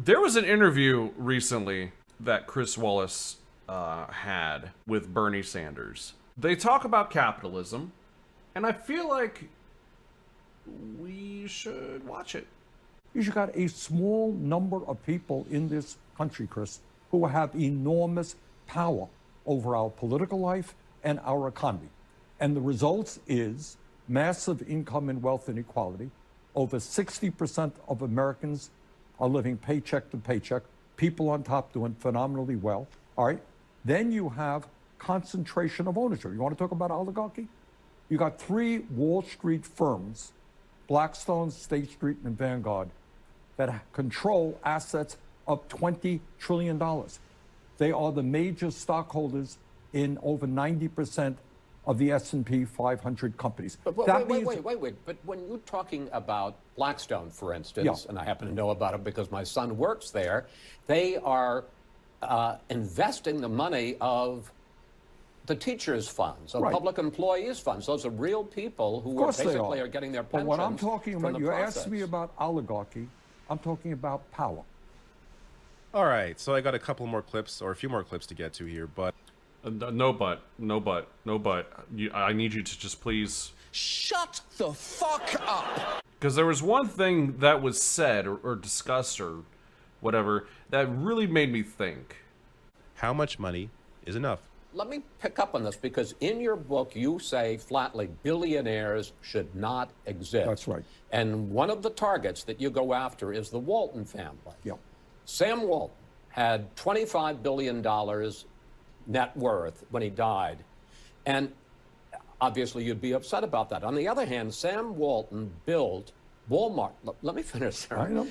There was an interview recently that Chris Wallace had with Bernie Sanders. They talk about capitalism, and I feel like we should watch it. You've got a small number of people in this country, Chris, who have enormous power over our political life and our economy. And the results is massive income and wealth inequality. Over 60% of Americans are living paycheck to paycheck. People on top doing phenomenally well. All right. Then you have concentration of ownership. You want to talk about oligarchy? You got 3 Wall Street firms, Blackstone, State Street, and Vanguard, that control assets of $20 trillion. They are the major stockholders in over 90% of the S&P 500 companies. But wait. But when you're talking about Blackstone, for instance, and I happen to know about it because my son works there, they are investing the money of the teachers' funds, of public employees' funds. Those are real people who are getting their pensions. But what I'm talking about, you process. asked me about oligarchy, I'm talking about power. All right, so I got a couple more clips, or a few more clips to get to here, but... No but. I need you to just please... Shut the fuck up! Because there was one thing that was said, or discussed, or whatever, that really made me think. How much money is enough? Let me pick up on this, because in your book, you say flatly, billionaires should not exist. That's right. And one of the targets that you go after is the Walton family. Yeah. Sam Walton had $25 billion net worth when he died. And obviously you'd be upset about that. On the other hand, Sam Walton built Walmart. Let me finish, sir.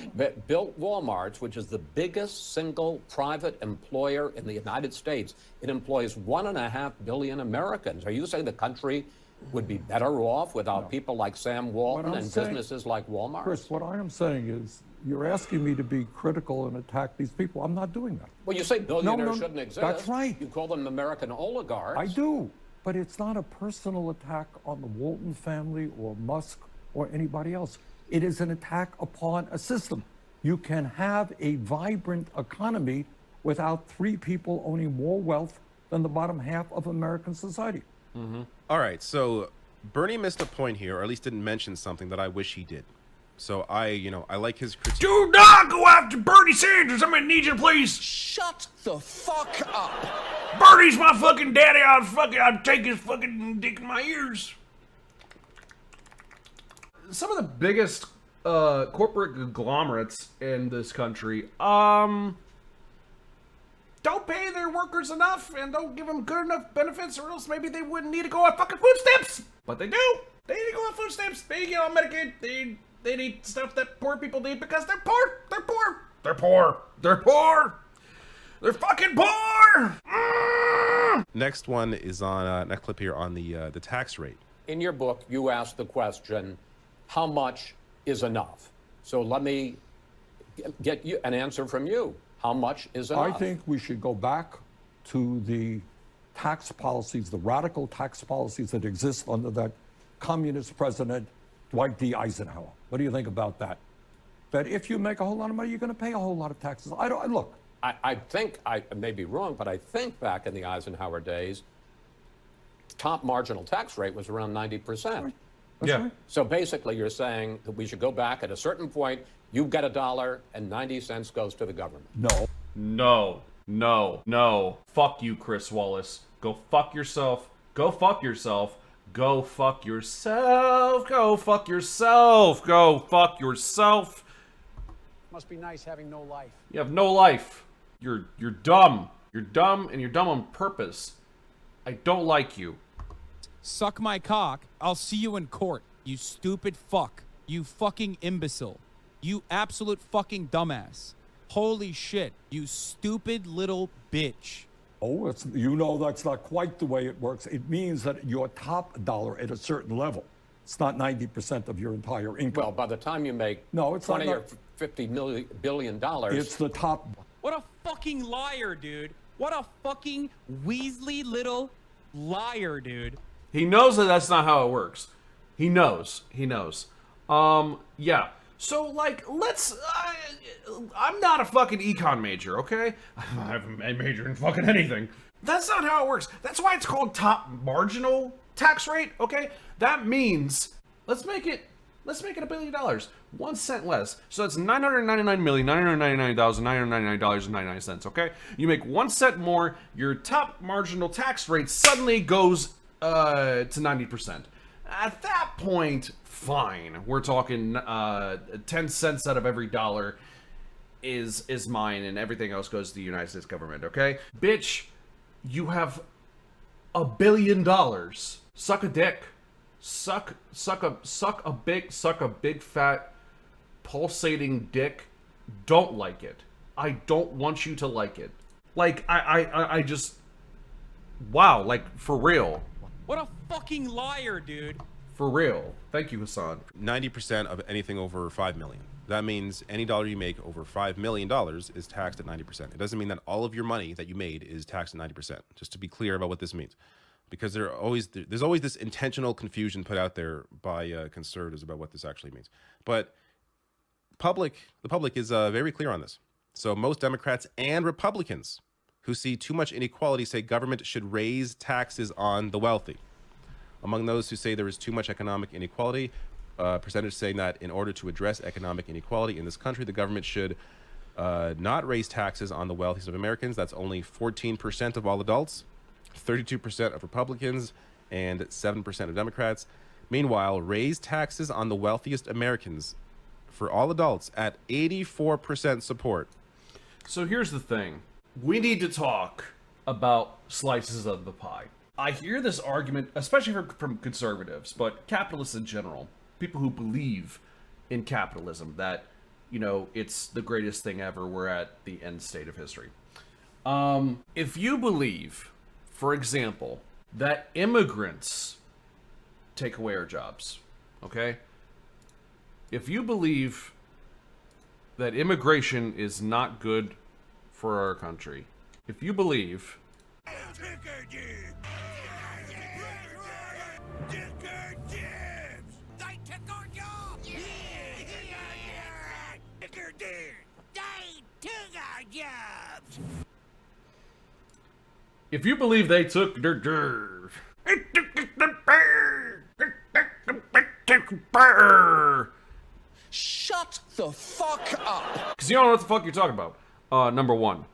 Built Walmart, which is the biggest single private employer in the United States. It employs 1.5 billion Americans. Are you saying the country would be better off without people like Sam Walton and businesses like Walmart? Chris, what I am saying is, you're asking me to be critical and attack these people. I'm not doing that. Well, you say billionaires shouldn't exist. That's right. You call them American oligarchs. I do, but it's not a personal attack on the Walton family or Musk or anybody else. It is an attack upon a system. You can have a vibrant economy without 3 people owning more wealth than the bottom half of American society. Mm-hmm. All right, so Bernie missed a point here, or at least didn't mention something that I wish he did. So I like his critique. Do not go after Bernie Sanders. I'm gonna need you to please. Shut the fuck up. Bernie's my fucking daddy. I'd take his fucking dick in my ears. Some of the biggest corporate conglomerates in this country, don't pay their workers enough and don't give them good enough benefits, or else maybe they wouldn't need to go on fucking food stamps. But they do. They need to go on food stamps. They get on Medicaid. They need stuff that poor people need because they're poor. They're poor. They're poor. They're poor. They're fucking poor. Next one is on next clip here on the tax rate. In your book, you ask the question, how much is enough? So let me get you an answer from you. How much is enough? I think we should go back to the tax policies, the radical tax policies that exist under that communist president, Dwight D. Eisenhower. What do you think about that? That if you make a whole lot of money, you're going to pay a whole lot of taxes. I think, I may be wrong, but I think back in the Eisenhower days, top marginal tax rate was around 90%. Yeah. So basically you're saying that we should go back at a certain point, you get $1 and 90 cents goes to the government. No. Fuck you, Chris Wallace. Go fuck yourself. Go fuck yourself. Go fuck yourself. Go fuck yourself. Go fuck yourself. Must be nice having no life. You have no life. You're dumb. You're dumb, and you're dumb on purpose. I don't like you. Suck my cock. I'll see you in court. You stupid fuck. You fucking imbecile. You absolute fucking dumbass. Holy shit. You stupid little bitch. Oh, that's not quite the way it works. It means that your top dollar at a certain level, it's not 90% of your entire income. Well, by the time you make it's 20 or $50 billion. It's the top. What a fucking liar, dude. What a fucking Weasley little liar, dude. He knows that that's not how it works. He knows. Yeah. So, like, I'm not a fucking econ major, okay? I haven't majored in fucking anything. That's not how it works. That's why it's called top marginal tax rate, okay? That means, let's make it $1 billion. 1 cent less. So that's $999,999,999.99, okay? You make 1 cent more, your top marginal tax rate suddenly goes to 90%. At that point, fine. We're talking 10 cents out of every dollar is mine, and everything else goes to the United States government, okay? Bitch, you have $1 billion. Suck a dick. Suck a big fat pulsating dick. Don't like it. I don't want you to like it. Like, I just, wow, like, for real. What a fucking liar, dude. For real. Thank you, Hassan. 90% of anything over 5 million. That means any dollar you make over $5 million is taxed at 90%. It doesn't mean that all of your money that you made is taxed at 90%. Just to be clear about what this means. Because there's always this intentional confusion put out there by conservatives about what this actually means. But the public is very clear on this. So most Democrats and Republicans who see too much inequality say government should raise taxes on the wealthy. Among those who say there is too much economic inequality, percentage saying that in order to address economic inequality in this country, the government should not raise taxes on the wealthiest of Americans. That's only 14% of all adults, 32% of Republicans, and 7% of Democrats. Meanwhile, raise taxes on the wealthiest Americans for all adults at 84% support. So here's the thing. We need to talk about slices of the pie. I hear this argument, especially from conservatives, but capitalists in general, people who believe in capitalism, that, you know, it's the greatest thing ever, we're at the end state of history. If you believe, for example, that immigrants take away our jobs, okay? If you believe that immigration is not good for our country, if you believe if you believe they took their jobs, Shut the fuck up. because you don't know what the fuck you're talking about. Number one.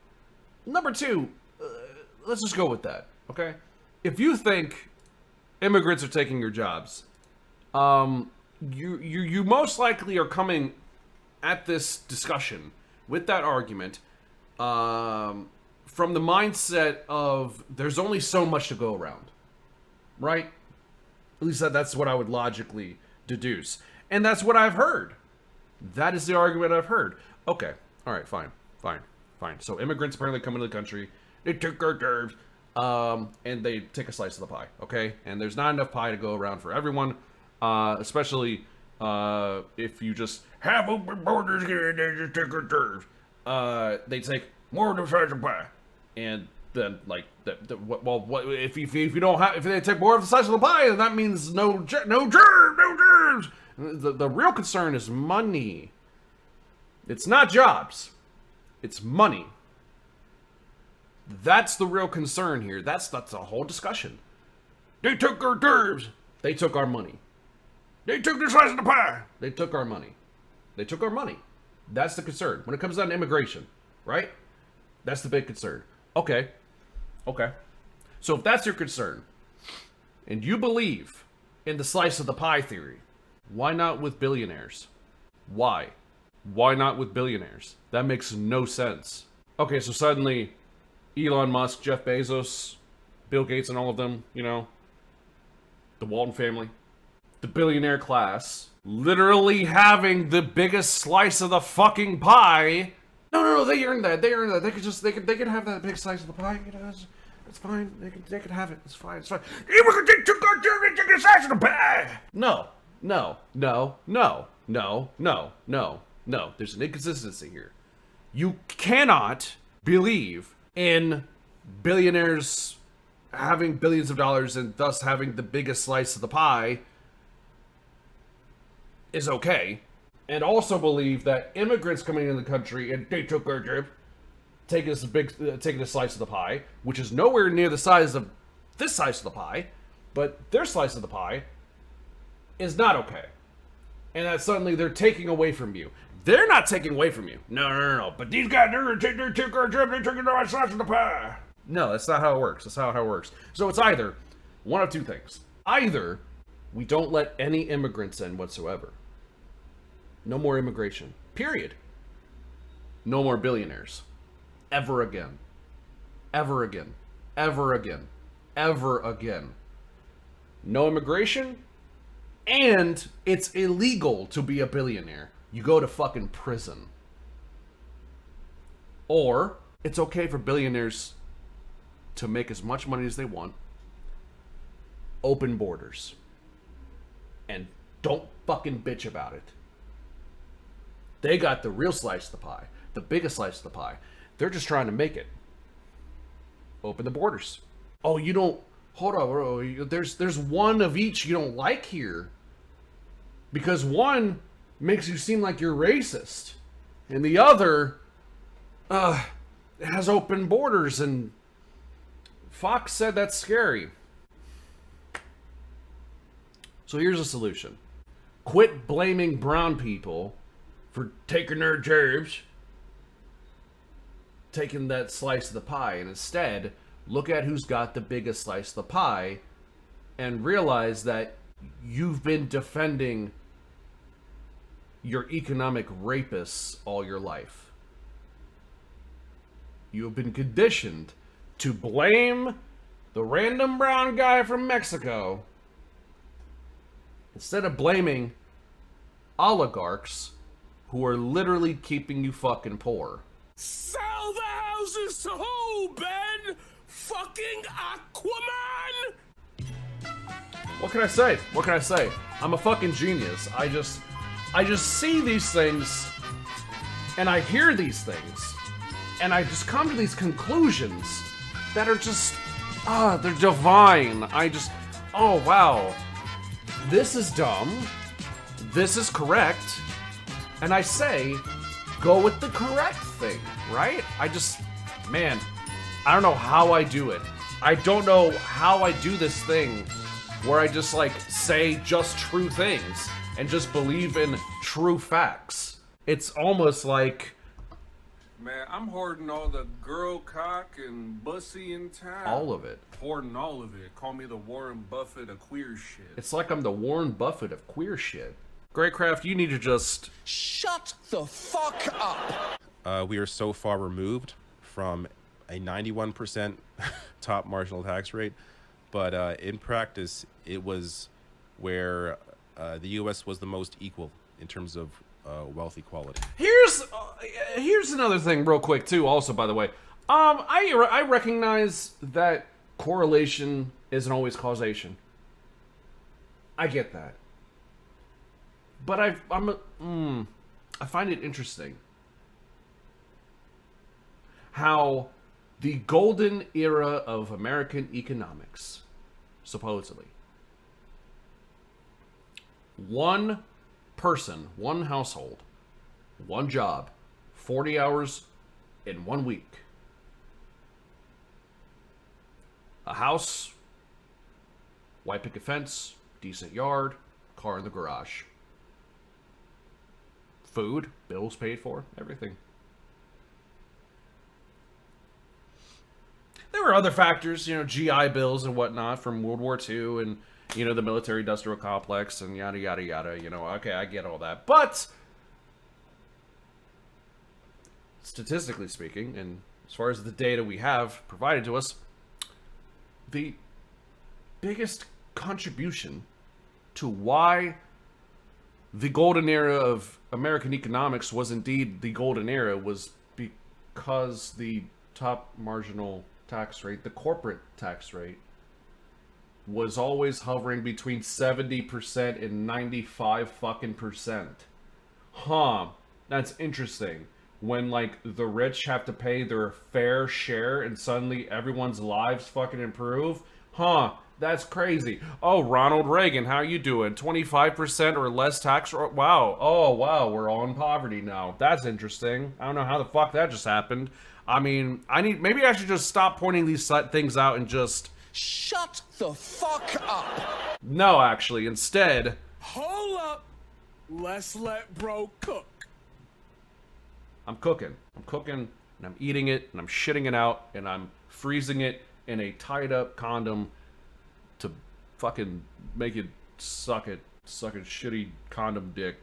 Number two, let's just go with that, okay? If you think immigrants are taking your jobs, you most likely are coming at this discussion with that argument from the mindset of there's only so much to go around, right? At least that's what I would logically deduce. And that's what I've heard. That is the argument I've heard. Okay, all right, fine. So immigrants apparently come into the country, they took our jobs, and they take a slice of the pie, okay? And there's not enough pie to go around for everyone, especially if you just have open borders here and they just take our jobs. They take more than the size of the pie. And then, like, if you don't have, if they take more of the size of the pie, then that means no germs. The real concern is money. It's not jobs. It's money. That's the real concern here. That's a whole discussion. They took our germs. They took our money. They took the size of the pie. They took our money. They took our money. That's the concern. When it comes down to immigration, right? That's the big concern. Okay. So if that's your concern, and you believe in the slice of the pie theory, why not with billionaires? Why? Why not with billionaires? That makes no sense. Okay, so suddenly Elon Musk, Jeff Bezos, Bill Gates, and all of them, you know, the Walton family, the billionaire class, literally having the biggest slice of the fucking pie. No, they earned that. They could have that big slice of the pie. You know, it's fine. They could have it. It's fine. They took our German, took the size of the pie. No. There's an inconsistency here. You cannot believe in billionaires having billions of dollars and thus having the biggest slice of the pie is okay, and also believe that immigrants coming into the country and they took our trip, taking a slice of the pie, which is nowhere near the size of this slice of the pie, but their slice of the pie is not okay. And that suddenly they're taking away from you. They're not taking away from you. No. But these guys, they took our trip, they took our slice of the pie. No, that's not how it works. That's not how it works. So it's either one of two things. Either we don't let any immigrants in whatsoever. No more immigration. Period. No more billionaires. Ever again. Ever again. Ever again. Ever again. No immigration. And it's illegal to be a billionaire. You go to fucking prison. Or it's okay for billionaires to make as much money as they want. Open borders. And don't fucking bitch about it. They got the real slice of the pie. The biggest slice of the pie. They're just trying to make it. Open the borders. Oh, you don't... Hold on, bro. There's one of each you don't like here. Because one makes you seem like you're racist. And the other... has open borders, and... Fox said that's scary. So here's a solution. Quit blaming brown people for taking their jobs, taking that slice of the pie, and instead look at who's got the biggest slice of the pie and realize that you've been defending your economic rapists all your life. You have been conditioned to blame the random brown guy from Mexico instead of blaming oligarchs who are literally keeping you fucking poor. Sell the houses to who, Ben? Fucking Aquaman? What can I say? What can I say? I'm a fucking genius. I just see these things, and I hear these things, and I just come to these conclusions that are just, they're divine. Oh wow. This is dumb. This is correct. And I say, go with the correct thing, right? Man, I don't know how I do it. I don't know how I do this thing where I just say just true things and just believe in true facts. It's almost like... Man, I'm hoarding all the girl cock and bussy in town. All of it. Hoarding all of it. Call me the Warren Buffett of queer shit. It's like I'm the Warren Buffett of queer shit. Greyecraft, you need to just... Shut the fuck up! We are so far removed from a 91% top marginal tax rate, but in practice, it was where the U.S. was the most equal in terms of wealth equality. Here's another thing real quick too, also, by the way. I recognize that correlation isn't always causation. I get that. But I find it interesting how the golden era of American economics, supposedly, one person, one household, one job, 40 hours in 1 week. A house, white picket fence, decent yard, car in the garage. Food, bills paid for, everything. There were other factors, GI bills and whatnot from World War II and, the military-industrial complex and yada, yada, yada. Okay, I get all that. But, statistically speaking, and as far as the data we have provided to us, the biggest contribution to why the golden era of American economics was indeed the golden era was because the top marginal tax rate, the corporate tax rate, was always hovering between 70% and 95 fucking percent. That's interesting. When the rich have to pay their fair share and suddenly everyone's lives fucking improve. That's crazy. Oh, Ronald Reagan, how you doing? 25% or less tax? Wow. Oh, wow. We're all in poverty now. That's interesting. I don't know how the fuck that just happened. I mean, maybe I should just stop pointing these things out and just... Shut the fuck up! No, actually. Instead... Hold up! Let's let bro cook. I'm cooking, and I'm eating it, and I'm shitting it out, and I'm freezing it in a tied-up condom to fucking make it suck a shitty condom dick.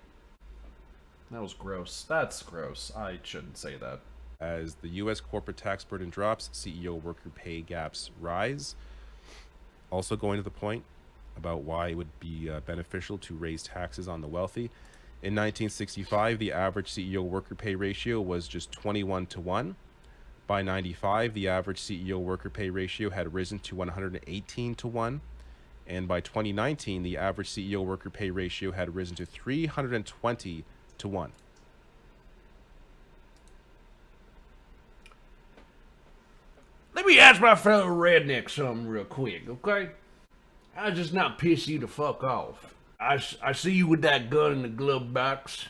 That was gross. That's gross. I shouldn't say that. As the U.S. corporate tax burden drops, CEO worker pay gaps rise. Also going to the point about why it would be beneficial to raise taxes on the wealthy. In 1965, the average CEO worker pay ratio was just 21 to 1. By 95, the average CEO worker pay ratio had risen to 118 to 1. And by 2019, the average CEO worker pay ratio had risen to 320 to 1. Let me ask my fellow redneck something real quick, okay? I'll just not piss you the fuck off. I see you with that gun in the glove box.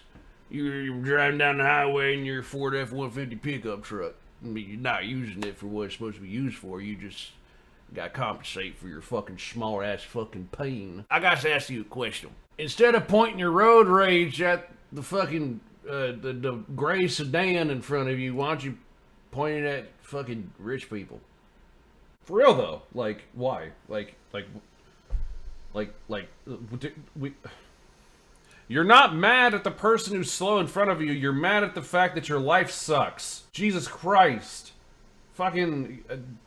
You're driving down the highway in your Ford F-150 pickup truck. I mean, you're not using it for what it's supposed to be used for. You just gotta compensate for your fucking small ass fucking pain. I gotta ask you a question. Instead of pointing your road rage at the fucking the gray sedan in front of you, why don't you point it at fucking rich people? For real though, like why? You're not mad at the person who's slow in front of you. You're mad at the fact that your life sucks. Jesus Christ. Fucking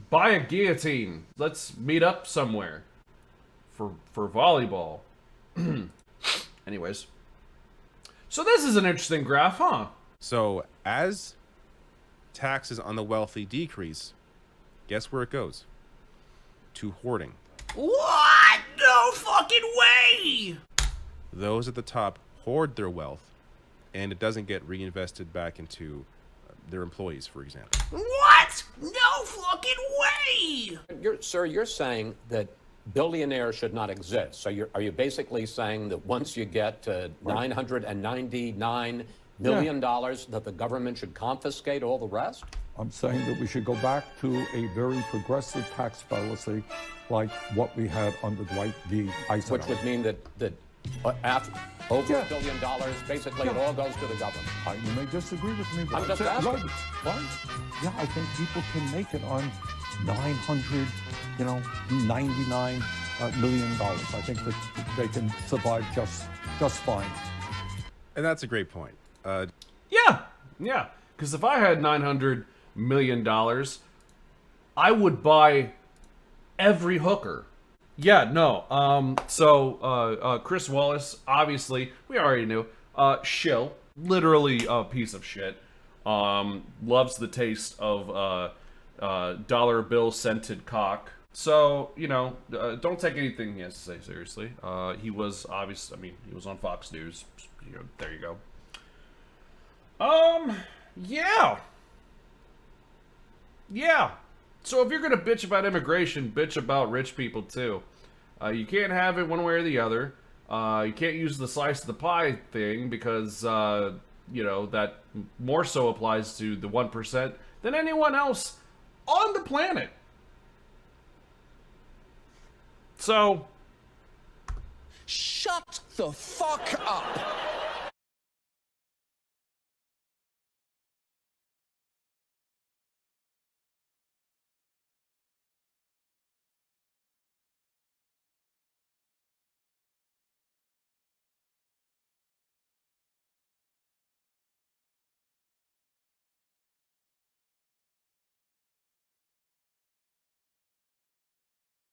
buy a guillotine. Let's meet up somewhere for volleyball. Anyways. So this is an interesting graph, huh? So as taxes on the wealthy decrease, guess where it goes? To hoarding. What? No fucking way! Those at the top hoard their wealth, and it doesn't get reinvested back into their employees, for example. What? No fucking way! Sir, you're saying that billionaires should not exist. So are you basically saying that once you get to $999 million, that the government should confiscate all the rest? I'm saying that we should go back to a very progressive tax policy like what we had under Dwight D. Eisenhower. Which would mean that after over $1 billion, basically it all goes to the government. You may disagree with me, but I'm just asking. Fine. Yeah, I think people can make it on $99 million. I think that they can survive just fine. And that's a great point. Yeah. Because if I had $900 million, I would buy every hooker. Yeah, no. So Chris Wallace, obviously, we already knew. Shill, literally a piece of shit. Loves the taste of dollar bill scented cock. So, don't take anything he has to say seriously. He was he was on Fox News. There you go. Yeah. So if you're gonna bitch about immigration, bitch about rich people too. You can't have it one way or the other. You can't use the slice of the pie thing because, that more so applies to the 1% than anyone else on the planet. So... Shut the fuck up!